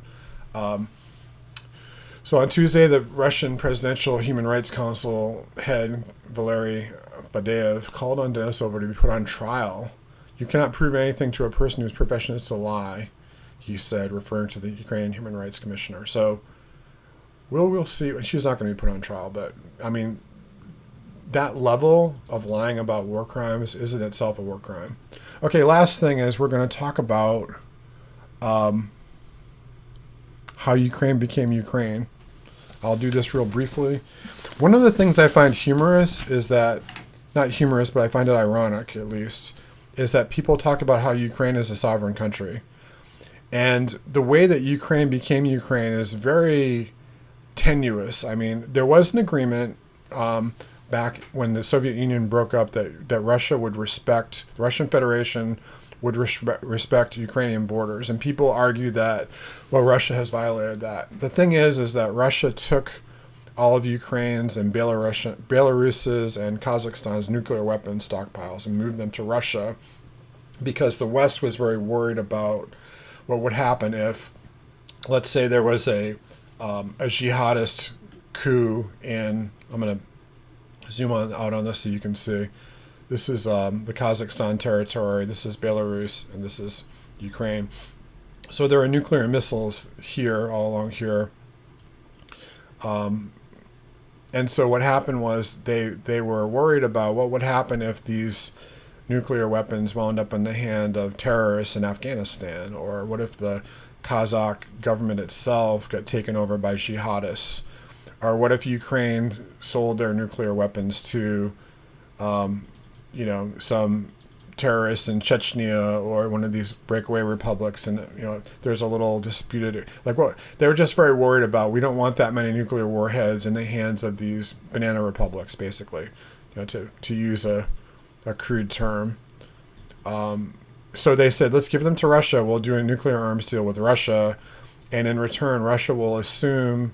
so on Tuesday, the Russian Presidential Human Rights Council head Valery Fadeev called on Denisova to be put on trial. You cannot prove anything to a person whose profession is to lie, he said, referring to the Ukrainian Human Rights Commissioner. So we'll see. She's not going to be put on trial, but I mean, that level of lying about war crimes is in itself a war crime. Okay, last thing is we're going to talk about how Ukraine became Ukraine. I'll do this real briefly. One of the things I find humorous is that, not humorous, but I find it ironic at least, is that people talk about how Ukraine is a sovereign country. And the way that Ukraine became Ukraine is very tenuous. I mean, there was an agreement back when the Soviet Union broke up that Russia would respect, the Russian Federation would respect Ukrainian borders. And people argue that, well, Russia has violated that. The thing is that Russia took all of Ukraine's and Belarus's and Kazakhstan's nuclear weapons stockpiles and moved them to Russia because the West was very worried about what would happen if, let's say, there was a jihadist coup in, I'm going to zoom out on this so you can see. This is the Kazakhstan territory, this is Belarus, and this is Ukraine. So there are nuclear missiles here, all along here. And so what happened was they were worried about what would happen if these nuclear weapons wound up in the hand of terrorists in Afghanistan? Or what if the Kazakh government itself got taken over by jihadists? Or what if Ukraine sold their nuclear weapons to, some terrorists in Chechnya or one of these breakaway republics, and there's a little disputed, like, what they were just very worried about. We don't want that many nuclear warheads in the hands of these banana republics, basically, to use a crude term. So they said, let's give them to Russia. We'll do a nuclear arms deal with Russia, and in return, Russia will assume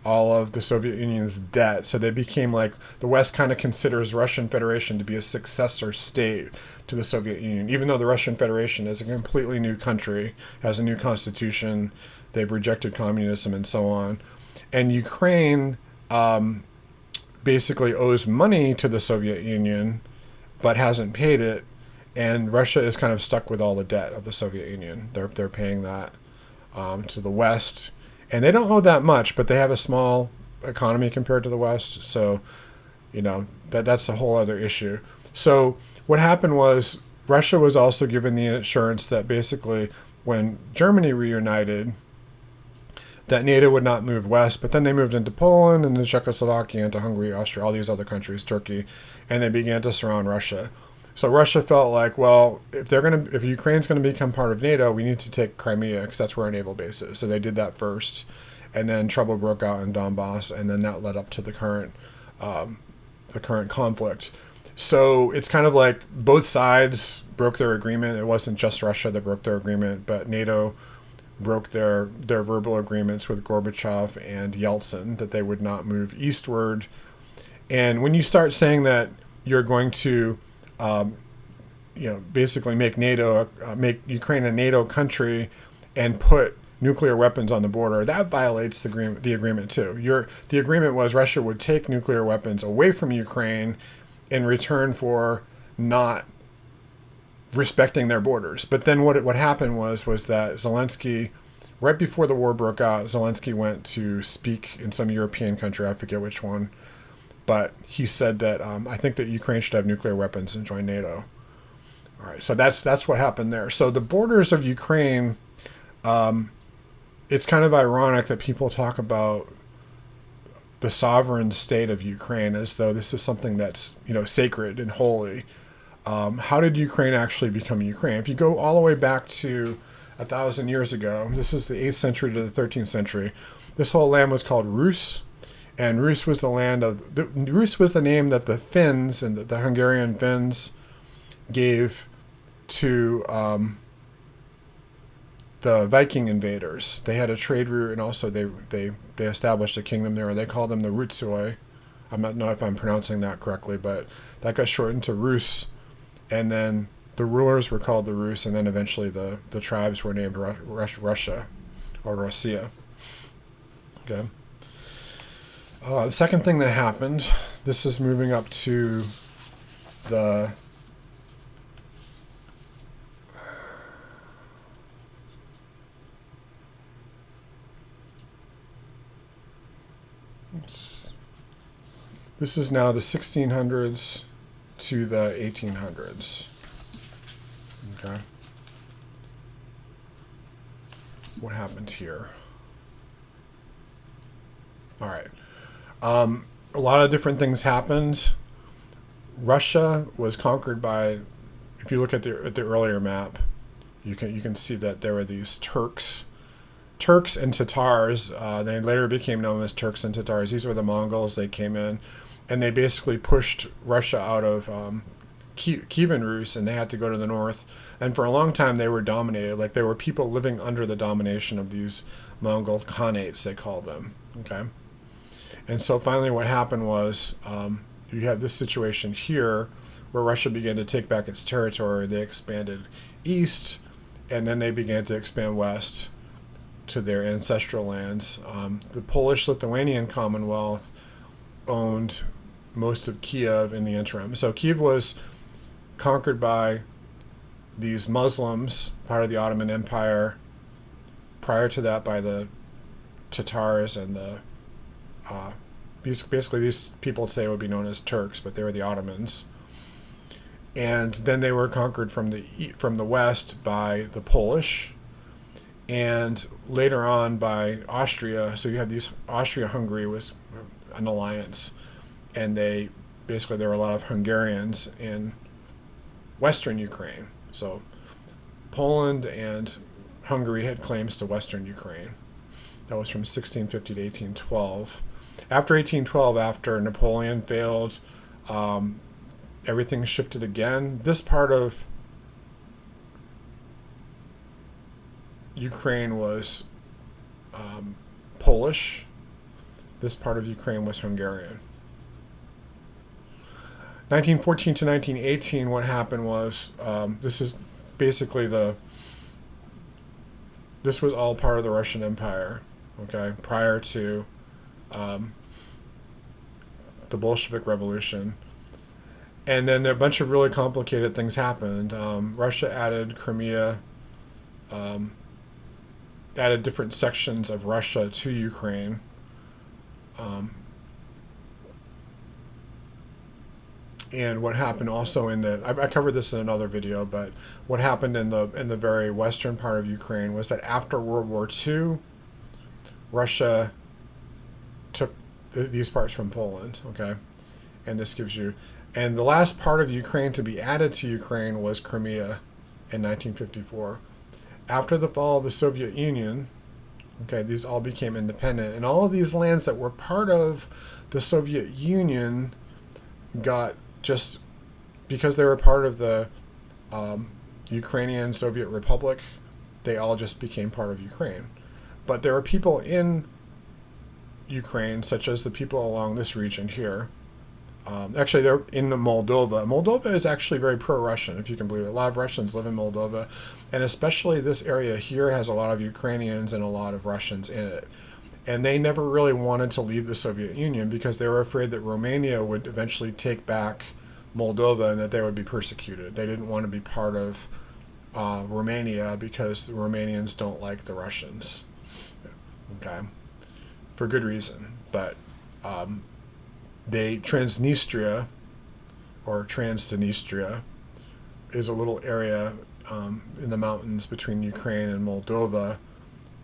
all of the Soviet Union's debt. So they became like, the West kind of considers Russian Federation to be a successor state to the Soviet Union, even though the Russian Federation is a completely new country, has a new constitution, they've rejected communism and so on. And Ukraine basically owes money to the Soviet Union, but hasn't paid it. And Russia is kind of stuck with all the debt of the Soviet Union. They're paying that to the West. And they don't owe that much, but they have a small economy compared to the West. So, that's a whole other issue. So what happened was Russia was also given the assurance that basically when Germany reunited, that NATO would not move west, but then they moved into Poland and into Czechoslovakia, into Hungary, Austria, all these other countries, Turkey, and they began to surround Russia. So Russia felt like, well, if Ukraine's going to become part of NATO, we need to take Crimea because that's where our naval base is. So they did that first, and then trouble broke out in Donbass, and then that led up to the current conflict. So it's kind of like both sides broke their agreement. It wasn't just Russia that broke their agreement, but NATO broke their verbal agreements with Gorbachev and Yeltsin that they would not move eastward. And when you start saying that you're going to basically make Ukraine a NATO country and put nuclear weapons on the border, that violates the agreement too. The agreement was Russia would take nuclear weapons away from Ukraine in return for not respecting their borders. But then what happened was that Zelensky, right before the war broke out, Zelensky went to speak in some European country, I forget which one, but he said that I think that Ukraine should have nuclear weapons and join NATO. All right, so that's what happened there. So the borders of Ukraine, it's kind of ironic that people talk about the sovereign state of Ukraine as though this is something that's sacred and holy. How did Ukraine actually become Ukraine? If you go all the way back to 1,000 years ago, this is the 8th century to the 13th century, this whole land was called Rus. And Rus was Rus was the name that the Finns and the Hungarian Finns gave to the Viking invaders. They had a trade route, and also they established a kingdom there. They called them the Rutsoi. I don't know if I'm pronouncing that correctly, but that got shortened to Rus. And then the rulers were called the Rus, and then eventually the tribes were named Russia or Russia. Okay. The second thing that happened, this is moving up to the this is now the 1600s to the 1800s. Okay. What happened here? All right. A lot of different things happened. Russia was conquered by, if you look at the earlier map, you can see that there were these Turks and Tatars. They later became known as Turks and Tatars. These were the Mongols. They came in, and they basically pushed Russia out of Kievan Rus, and they had to go to the north. And for a long time, they were dominated. Like, there were people living under the domination of these Mongol Khanates, they called them. Okay. And so finally what happened was you have this situation here where Russia began to take back its territory. They expanded east, and then they began to expand west to their ancestral lands. The Polish-Lithuanian Commonwealth owned most of Kiev in the interim. So Kiev was conquered by these Muslims, part of the Ottoman Empire. Prior to that, by the Tatars and the basically these people today would be known as Turks, but they were the Ottomans. and then they were conquered from the west by the Polish, and later on by Austria. So you have these, Austria-Hungary was an alliance, and there were a lot of Hungarians in western Ukraine. So Poland and Hungary had claims to western Ukraine. That was from 1650 to 1812. After 1812, after Napoleon failed, everything shifted again. This part of Ukraine was Polish. This part of Ukraine was Hungarian. 1914 to 1918, what happened was, this is basically this was all part of the Russian Empire, okay, prior to the Bolshevik Revolution. And then a bunch of really complicated things happened. Russia added Crimea, added different sections of Russia to Ukraine. And what happened also I covered this in another video, but what happened in the very western part of Ukraine was that after World War II, Russia took these parts from Poland, okay? And this gives you, and the last part of Ukraine to be added to Ukraine was Crimea in 1954. After the fall of the Soviet Union, okay, these all became independent, and all of these lands that were part of the Soviet Union got, just because they were part of the Ukrainian Soviet Republic, they all just became part of Ukraine. But there are people in Ukraine, such as the people along this region here. Actually, they're in Moldova. Moldova is actually very pro-Russian, if you can believe it. A lot of Russians live in Moldova, and especially this area here has a lot of Ukrainians and a lot of Russians in it. And they never really wanted to leave the Soviet Union because they were afraid that Romania would eventually take back Moldova and that they would be persecuted. They didn't want to be part of Romania because the Romanians don't like the Russians. Okay, for good reason. But Transnistria, or Transdnistria, is a little area in the mountains between Ukraine and Moldova,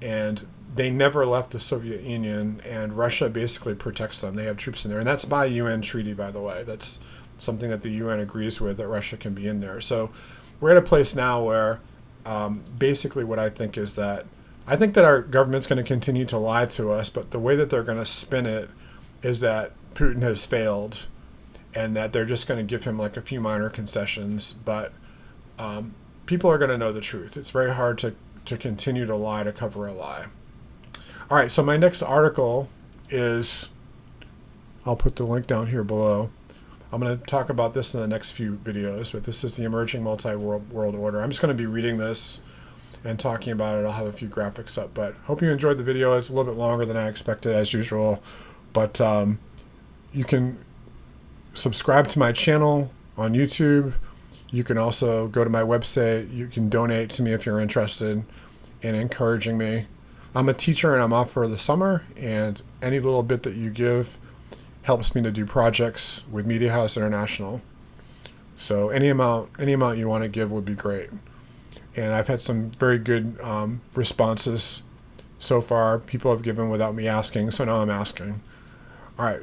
and they never left the Soviet Union, and Russia basically protects them. They have troops in there, and that's by UN treaty, by the way. That's something that the UN agrees with, that Russia can be in there. So we're at a place now where basically what I think is that I think that our government's going to continue to lie to us, but the way that they're going to spin it is that Putin has failed and that they're just going to give him like a few minor concessions, but people are going to know the truth. It's very hard to continue to lie to cover a lie. All right, so my next article is, I'll put the link down here below. I'm going to talk about this in the next few videos, but this is the Emerging Multi-World Order. I'm just going to be reading this and talking about it. I'll have a few graphics up, but hope you enjoyed the video. It's a little bit longer than I expected, as usual, but you can subscribe to my channel on YouTube. You can also go to my website. You can donate to me if you're interested in encouraging me. I'm a teacher and I'm off for the summer, and any little bit that you give helps me to do projects with Media House International. So any amount you want to give would be great. And I've had some very good responses so far. People have given without me asking, so now I'm asking. All right,